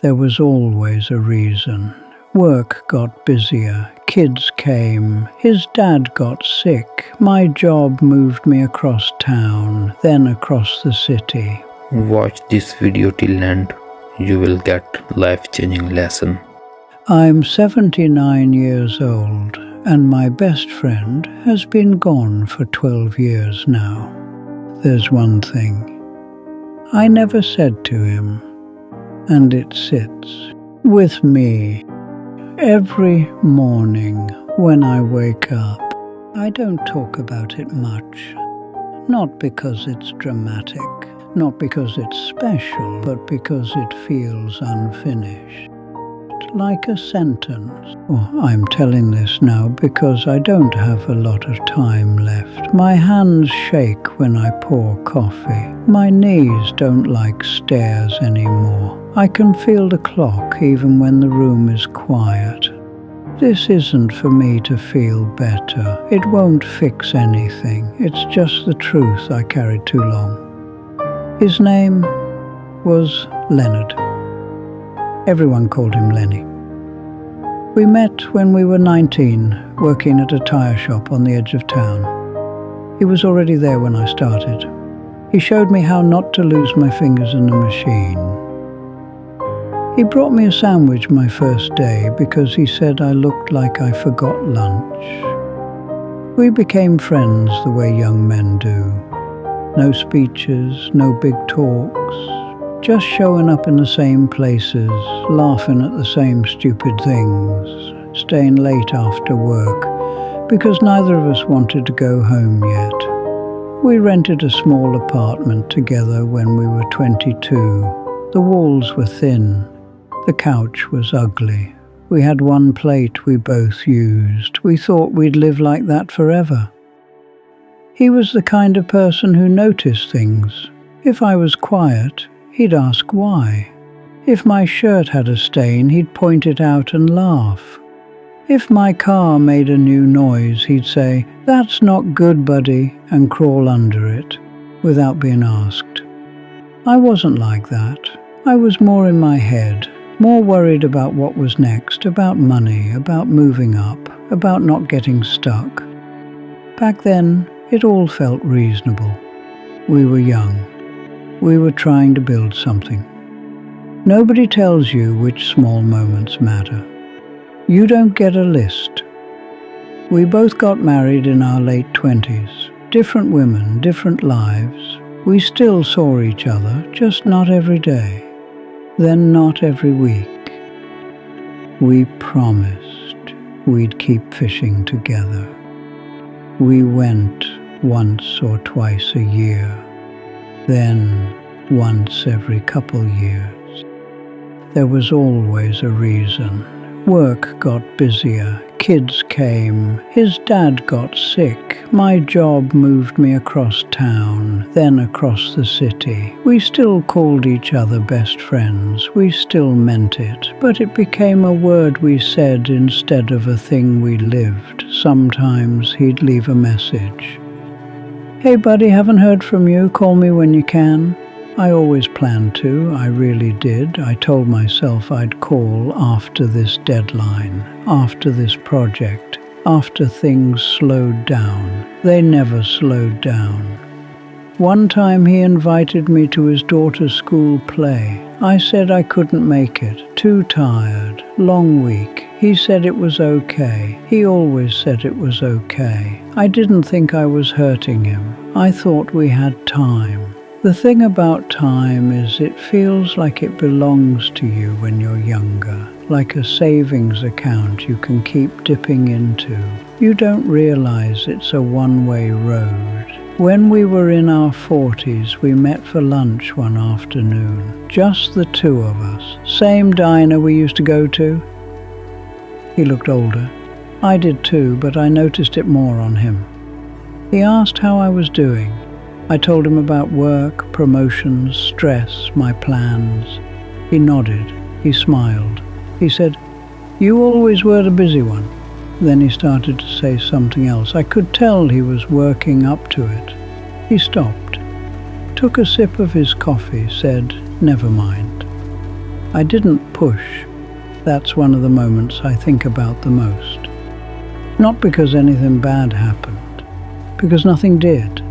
There was always a reason. Work got busier, kids came, his dad got sick, my job moved me across town, then across the city. Watch this video till end. You will get life-changing lesson. I'm 79 years old, and my best friend has been gone for 12 years now. There's one thing I never said to him, and it sits with me every morning when I wake up. I don't talk about it much, not because it's dramatic, not because it's special, but because it feels unfinished. Like a sentence. I'm telling this now because I don't have a lot of time left. My hands shake when I pour coffee. My knees don't like stairs anymore. I can feel the clock even when the room is quiet. This isn't for me to feel better. It won't fix anything. It's just the truth I carried too long. His name was Leonard. Everyone called him Lenny. We met when we were 19, working at a tire shop on the edge of town. He was already there when I started. He showed me how not to lose my fingers in the machine. He brought me a sandwich my first day because he said I looked like I forgot lunch. We became friends the way young men do. No speeches, no big talks. Just showing up in the same places, laughing at the same stupid things, staying late after work, because neither of us wanted to go home yet. We rented a small apartment together when we were 22. The walls were thin. The couch was ugly. We had one plate we both used. We thought we'd live like that forever. He was the kind of person who noticed things. If I was quiet, he'd ask why. If my shirt had a stain, he'd point it out and laugh. If my car made a new noise, he'd say, "That's not good, buddy," and crawl under it, without being asked. I wasn't like that. I was more in my head, more worried about what was next, about money, about moving up, about not getting stuck. Back then, it all felt reasonable. We were young. We were trying to build something. Nobody tells you which small moments matter. You don't get a list. We both got married in our late 20s. Different women, different lives. We still saw each other, just not every day. Then not every week. We promised we'd keep fishing together. We went once or twice a year. Then once every couple years. There was always a reason. Work got busier, kids came, his dad got sick, my job moved me across town, then across the city. We still called each other best friends, we still meant it, but it became a word we said instead of a thing we lived. Sometimes he'd leave a message. "Hey buddy, haven't heard from you, call me when you can." I always planned to, I really did. I told myself I'd call after this deadline, after this project, after things slowed down. They never slowed down. One time he invited me to his daughter's school play. I said I couldn't make it, too tired, long week. He said it was okay. He always said it was okay. I didn't think I was hurting him. I thought we had time. The thing about time is it feels like it belongs to you when you're younger, like a savings account you can keep dipping into. You don't realize it's a one-way road. When we were in our 40s, we met for lunch one afternoon, just the two of us. Same diner we used to go to. He looked older. I did too, but I noticed it more on him. He asked how I was doing. I told him about work, promotions, stress, my plans. He nodded. He smiled. He said, "You always were the busy one." Then he started to say something else. I could tell he was working up to it. He stopped, took a sip of his coffee, said, "Never mind." I didn't push. That's one of the moments I think about the most. Not because anything bad happened, because nothing did.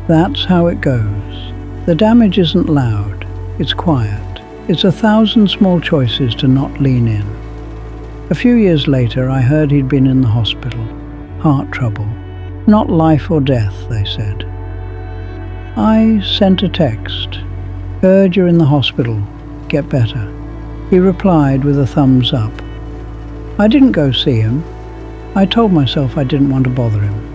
That's how it goes. The damage isn't loud, it's quiet. It's 1,000 small choices to not lean in. A few years later, I heard he'd been in the hospital. Heart trouble. Not life or death, they said. I sent a text. Heard you're in the hospital. Get better. He replied with a thumbs up. I didn't go see him. I told myself I didn't want to bother him.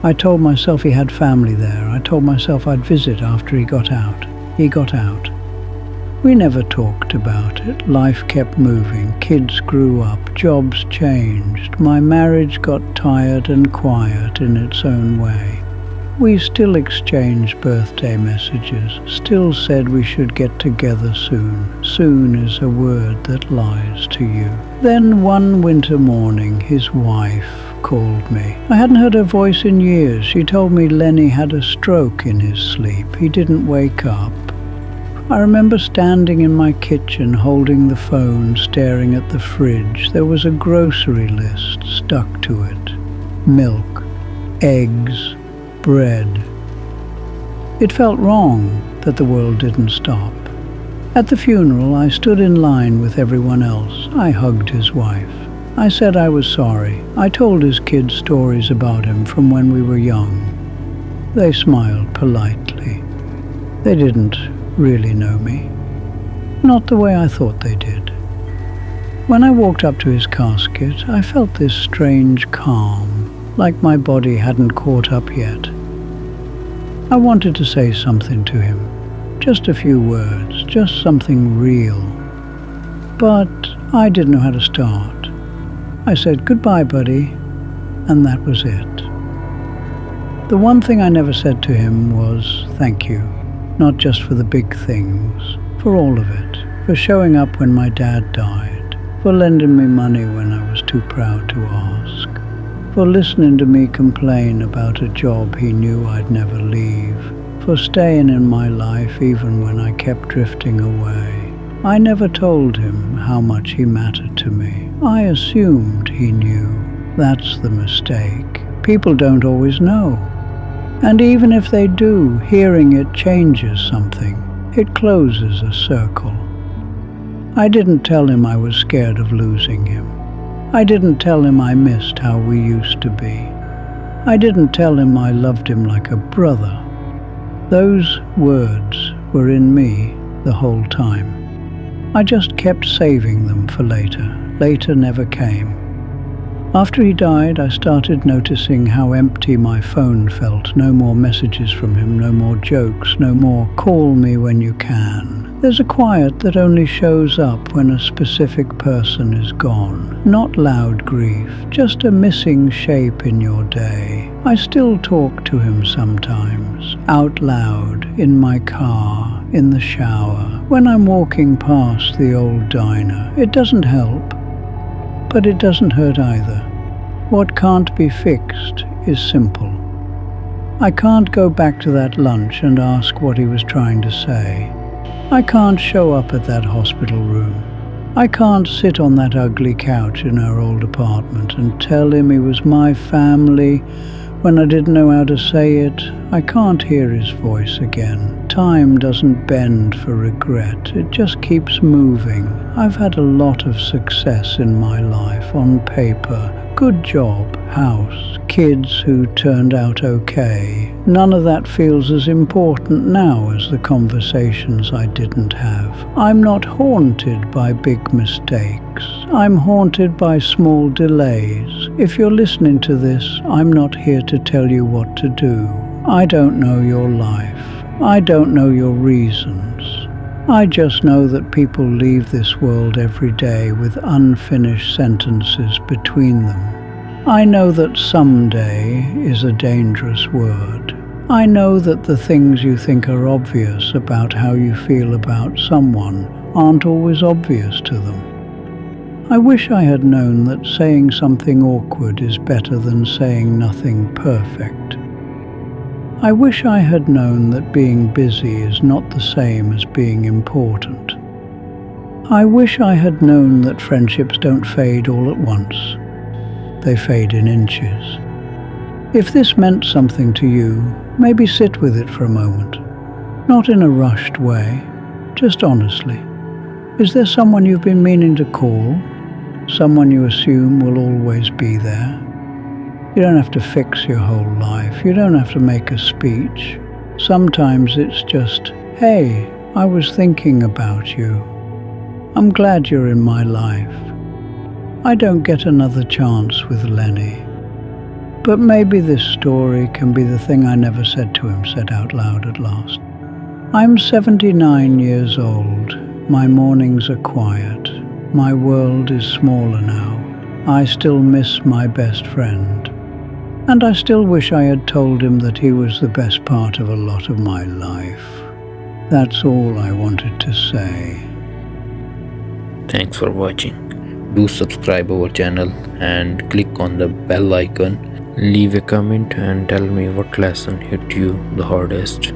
I told myself he had family there. I told myself I'd visit after he got out. He got out. We never talked about it. Life kept moving. Kids grew up. Jobs changed. My marriage got tired and quiet in its own way. We still exchanged birthday messages, still said we should get together soon. Soon is a word that lies to you. Then one winter morning, his wife called me. I hadn't heard her voice in years. She told me Lenny had a stroke in his sleep. He didn't wake up. I remember standing in my kitchen, holding the phone, staring at the fridge. There was a grocery list stuck to it. Milk, eggs, bread. It felt wrong that the world didn't stop. At the funeral, I stood in line with everyone else. I hugged his wife. I said I was sorry. I told his kids stories about him from when we were young. They smiled politely. They didn't really know me. Not the way I thought they did. When I walked up to his casket, I felt this strange calm, like my body hadn't caught up yet. I wanted to say something to him, just a few words, just something real. But I didn't know how to start. I said, "Goodbye, buddy," and that was it. The one thing I never said to him was thank you. Not just for the big things, for all of it, for showing up when my dad died, for lending me money when I was too proud to ask, for listening to me complain about a job he knew I'd never leave, for staying in my life even when I kept drifting away. I never told him how much he mattered to me. I assumed he knew. That's the mistake. People don't always know. And even if they do, hearing it changes something. It closes a circle. I didn't tell him I was scared of losing him. I didn't tell him I missed how we used to be. I didn't tell him I loved him like a brother. Those words were in me the whole time. I just kept saving them for later. Later never came. After he died, I started noticing how empty my phone felt. No more messages from him, no more jokes, no more "call me when you can." There's a quiet that only shows up when a specific person is gone. Not loud grief, just a missing shape in your day. I still talk to him sometimes, out loud, in my car, in the shower, when I'm walking past the old diner. It doesn't help, but it doesn't hurt either. What can't be fixed is simple. I can't go back to that lunch and ask what he was trying to say. I can't show up at that hospital room. I can't sit on that ugly couch in our old apartment and tell him he was my family when I didn't know how to say it. I can't hear his voice again. Time doesn't bend for regret. It just keeps moving. I've had a lot of success in my life on paper. Good job, house, kids who turned out okay. None of that feels as important now as the conversations I didn't have. I'm not haunted by big mistakes. I'm haunted by small delays. If you're listening to this, I'm not here to tell you what to do. I don't know your life. I don't know your reasons. I just know that people leave this world every day with unfinished sentences between them. I know that someday is a dangerous word. I know that the things you think are obvious about how you feel about someone aren't always obvious to them. I wish I had known that saying something awkward is better than saying nothing perfect. I wish I had known that being busy is not the same as being important. I wish I had known that friendships don't fade all at once. They fade in inches. If this meant something to you, maybe sit with it for a moment. Not in a rushed way, just honestly. Is there someone you've been meaning to call? Someone you assume will always be there? You don't have to fix your whole life. You don't have to make a speech. Sometimes it's just, hey, I was thinking about you. I'm glad you're in my life. I don't get another chance with Lenny. But maybe this story can be the thing I never said to him said out loud at last. I'm 79 years old. My mornings are quiet. My world is smaller now. I still miss my best friend. And I still wish I had told him that he was the best part of a lot of my life. That's all I wanted to say. Thanks for watching. Do subscribe our channel and click on the bell icon. Leave a comment and tell me what lesson hit you the hardest.